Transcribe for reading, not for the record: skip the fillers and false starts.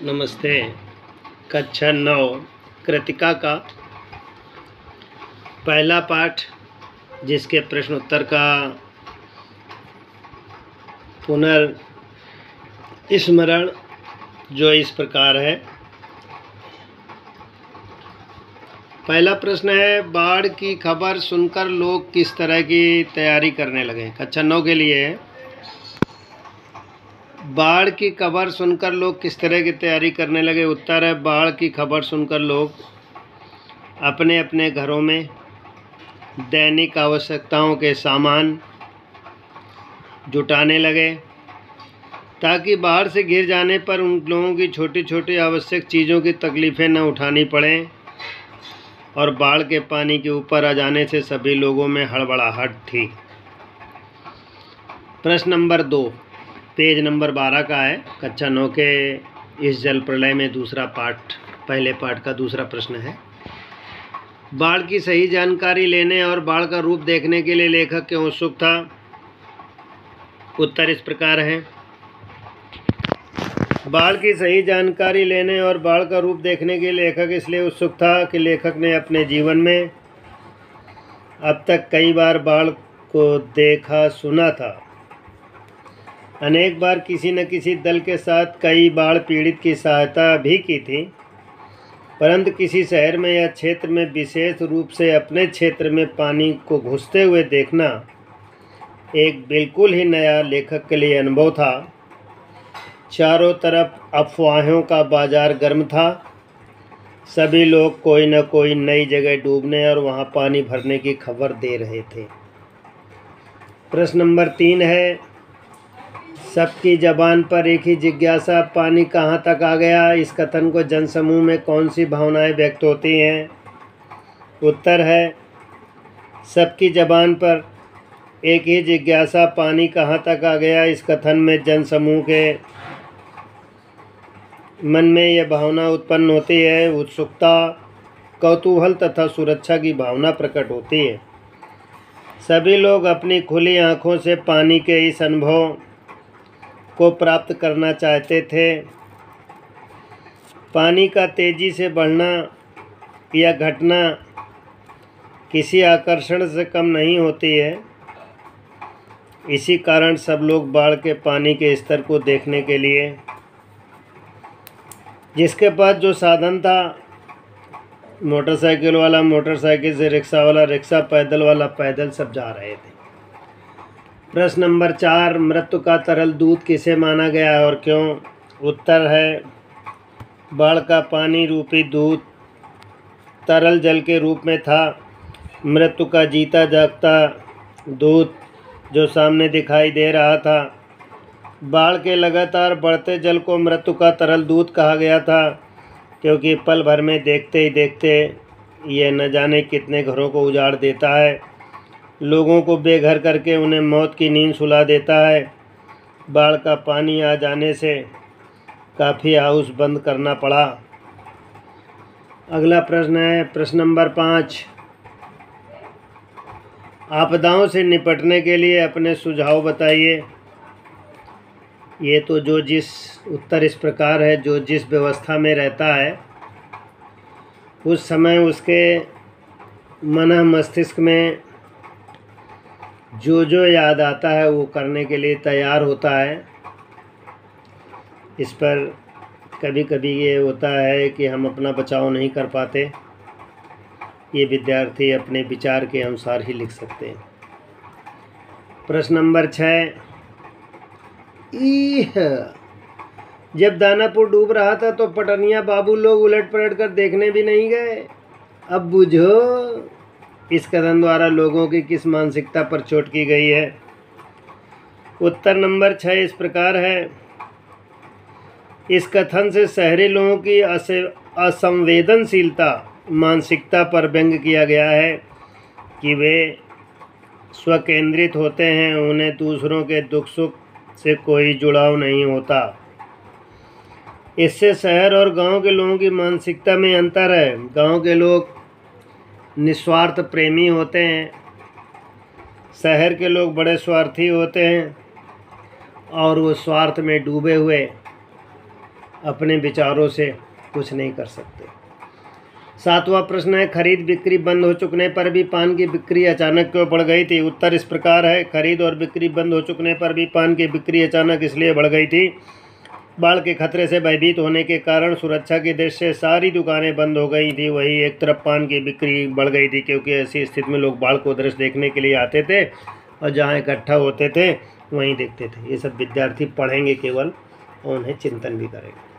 नमस्ते। कक्षा 9 कृतिका का पहला पाठ, जिसके प्रश्न उत्तर का पुनर्स्मरण जो इस प्रकार है। पहला प्रश्न है, बाढ़ की खबर सुनकर लोग किस तरह की तैयारी करने लगे। कक्षा 9 के लिए है। बाढ़ की खबर सुनकर लोग किस तरह की तैयारी करने लगे। उत्तर है, बाढ़ की खबर सुनकर लोग अपने अपने घरों में दैनिक आवश्यकताओं के सामान जुटाने लगे, ताकि बाढ़ से घिर जाने पर उन लोगों की छोटी छोटी आवश्यक चीज़ों की तकलीफ़ें न उठानी पड़ें और बाढ़ के पानी के ऊपर आ जाने से सभी लोगों में हड़बड़ाहट थी। प्रश्न नंबर 2 पेज नंबर 12 का है। कक्षा 9 के इस जल प्रलय में दूसरा पाठ, पहले पाठ का दूसरा प्रश्न है। बाढ़ की सही जानकारी लेने और बाढ़ का रूप देखने के लिए लेखक क्यों उत्सुक था। उत्तर इस प्रकार है। बाढ़ की सही जानकारी लेने और बाढ़ का रूप देखने के लिए लेखक इसलिए उत्सुक था कि लेखक ने अपने जीवन में अब तक कई बार बाढ़ को देखा सुना था। अनेक बार किसी न किसी दल के साथ कई बाढ़ पीड़ित की सहायता भी की थी, परंतु किसी शहर में या क्षेत्र में विशेष रूप से अपने क्षेत्र में पानी को घुसते हुए देखना एक बिल्कुल ही नया लेखक के लिए अनुभव था। चारों तरफ अफवाहों का बाजार गर्म था। सभी लोग कोई न कोई नई जगह डूबने और वहां पानी भरने की खबर दे रहे थे। प्रश्न नंबर 3 है, सबकी जबान पर एक ही जिज्ञासा, पानी कहाँ तक आ गया। इस कथन को जनसमूह में कौन सी भावनाएं व्यक्त होती हैं। उत्तर है, सबकी जबान पर एक ही जिज्ञासा, पानी कहाँ तक आ गया। इस कथन में जनसमूह के मन में यह भावना उत्पन्न होती है। उत्सुकता, कौतूहल तथा सुरक्षा की भावना प्रकट होती है। सभी लोग अपनी खुली आंखों से पानी के इस अनुभव को प्राप्त करना चाहते थे। पानी का तेजी से बढ़ना या घटना किसी आकर्षण से कम नहीं होती है। इसी कारण सब लोग बाढ़ के पानी के स्तर को देखने के लिए जिसके पास जो साधन था, मोटरसाइकिल वाला मोटरसाइकिल से, रिक्शा वाला रिक्शा, पैदल वाला पैदल, सब जा रहे थे। प्रश्न नंबर 4, मृत्यु का तरल दूध किसे माना गया है और क्यों। उत्तर है, बाढ़ का पानी रूपी दूध तरल जल के रूप में था। मृत्यु का जीता जागता दूध जो सामने दिखाई दे रहा था। बाढ़ के लगातार बढ़ते जल को मृत्यु का तरल दूध कहा गया था, क्योंकि पल भर में देखते ही देखते ये न जाने कितने घरों को उजाड़ देता है, लोगों को बेघर करके उन्हें मौत की नींद सुला देता है। बाढ़ का पानी आ जाने से काफ़ी हाउस बंद करना पड़ा। अगला प्रश्न है, प्रश्न नंबर 5, आपदाओं से निपटने के लिए अपने सुझाव बताइए। ये तो जो जिस उत्तर इस प्रकार है, जो जिस व्यवस्था में रहता है उस समय उसके मन मस्तिष्क में जो जो याद आता है वो करने के लिए तैयार होता है। इस पर कभी कभी ये होता है कि हम अपना बचाव नहीं कर पाते। ये विद्यार्थी अपने विचार के अनुसार ही लिख सकते हैं। प्रश्न नंबर 6, जब दानापुर डूब रहा था तो पटनिया बाबू लोग उलट पलट कर देखने भी नहीं गए। अब बुझो, इस कथन द्वारा लोगों की किस मानसिकता पर चोट की गई है। उत्तर नंबर 6 इस प्रकार है, इस कथन से शहरी लोगों की असंवेदनशीलता मानसिकता पर व्यंग किया गया है कि वे स्वकेंद्रित होते हैं, उन्हें दूसरों के दुख सुख से कोई जुड़ाव नहीं होता। इससे शहर और गांव के लोगों की मानसिकता में अंतर है। गांव के लोग निस्वार्थ प्रेमी होते हैं, शहर के लोग बड़े स्वार्थी होते हैं और वो स्वार्थ में डूबे हुए अपने विचारों से कुछ नहीं कर सकते। 7वां प्रश्न है, खरीद बिक्री बंद हो चुकने पर भी पान की बिक्री अचानक क्यों बढ़ गई थी? उत्तर इस प्रकार है, खरीद और बिक्री बंद हो चुकने पर भी पान की बिक्री अचानक इसलिए बढ़ गई थी, बाढ़ के खतरे से भयभीत होने के कारण सुरक्षा की दृष्टि से सारी दुकानें बंद हो गई थी। वहीं एक तरफ पान की बिक्री बढ़ गई थी, क्योंकि ऐसी स्थिति में लोग बाढ़ को दृश्य देखने के लिए आते थे और जहाँ इकट्ठा होते थे वहीं देखते थे। ये सब विद्यार्थी पढ़ेंगे केवल और उन्हें चिंतन भी करेंगे।